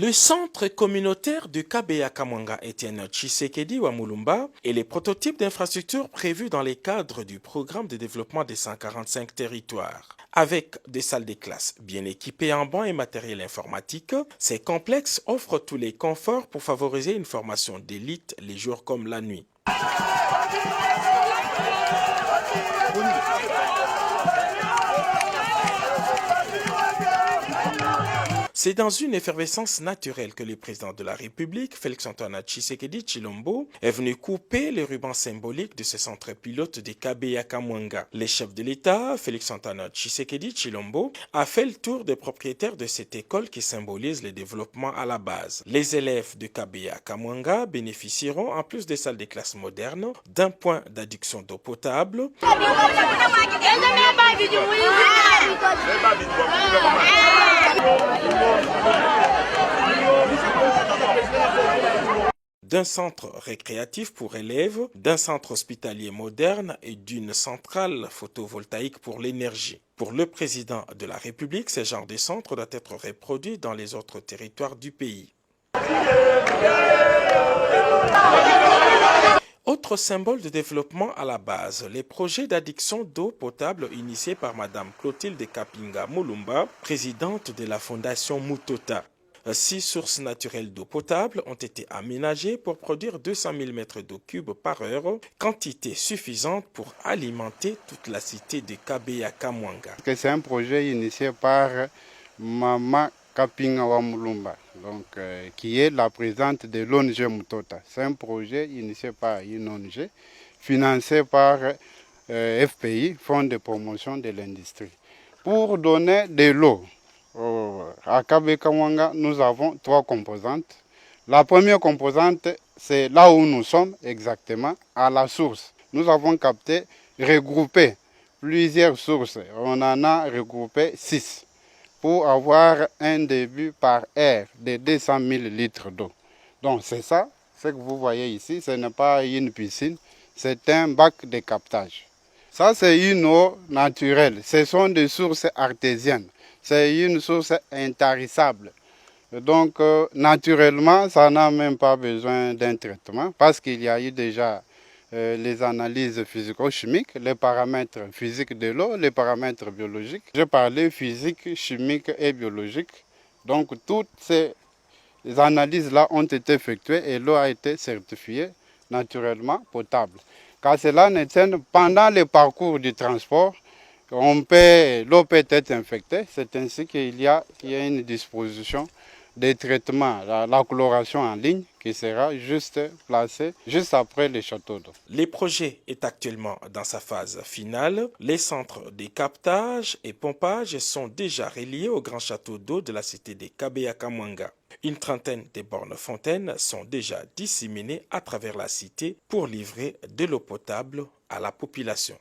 Le centre communautaire de Kabeya Kamwanga Etienne Tshisekedi Wamulumba est les prototypes d'infrastructures prévus dans les cadres du programme de développement des 145 territoires. Avec des salles de classe bien équipées en bancs et matériel informatique, ces complexes offrent tous les conforts pour favoriser une formation d'élite les jours comme la nuit. C'est dans une effervescence naturelle que le président de la République, Félix-Antoine Tshisekedi Tshilombo, est venu couper les rubans symboliques de ce centre pilote de Kabeya Kamwanga. Le chef de l'État, Félix-Antoine Tshisekedi Tshilombo, a fait le tour des propriétaires de cette école qui symbolise le développement à la base. Les élèves de Kabeya Kamwanga bénéficieront, en plus des salles de classe modernes, d'un point d'adduction d'eau potable, d'un centre récréatif pour élèves, d'un centre hospitalier moderne et d'une centrale photovoltaïque pour l'énergie. Pour le président de la République, ce genre de centre doit être reproduit dans les autres territoires du pays. Autre symbole de développement à la base, les projets d'adduction d'eau potable initiés par Mme Clotilde Kapinga Mulumba, présidente de la Fondation Mutota. 6 sources naturelles d'eau potable ont été aménagées pour produire 200 000 mètres d'eau cube par heure, quantité suffisante pour alimenter toute la cité de Kabeya Kamwanga. C'est un projet initié par Mama Kapinga Mulumba, qui est la présidente de l'ONG Mutota. C'est un projet initié par une ONG, financé par FPI, Fonds de promotion de l'industrie, pour donner de l'eau. À Kabeya Kamwanga, nous avons 3 composantes. La première composante, c'est là où nous sommes exactement, à la source. Nous avons capté, regroupé plusieurs sources. On en a regroupé 6 pour avoir un début par air de 200 000 litres d'eau. Donc c'est ça, ce que vous voyez ici, ce n'est pas une piscine, c'est un bac de captage. Ça, c'est une eau naturelle, ce sont des sources artésiennes. C'est une source intarissable. Donc, naturellement, ça n'a même pas besoin d'un traitement parce qu'il y a eu déjà les analyses physico-chimiques, les paramètres physiques de l'eau, les paramètres biologiques. Je parlais physique, chimique et biologique. Donc, toutes ces analyses-là ont été effectuées et l'eau a été certifiée naturellement potable. Car cela ne tient pendant le parcours du transport. L'eau peut être infectée, c'est ainsi qu'il y a une disposition de traitement, la chloration en ligne qui sera juste placée juste après le château d'eau. Le projet est actuellement dans sa phase finale. Les centres de captage et pompage sont déjà reliés au grand château d'eau de la cité de Kabeya Kamwanga. Une trentaine de bornes fontaines sont déjà disséminées à travers la cité pour livrer de l'eau potable à la population.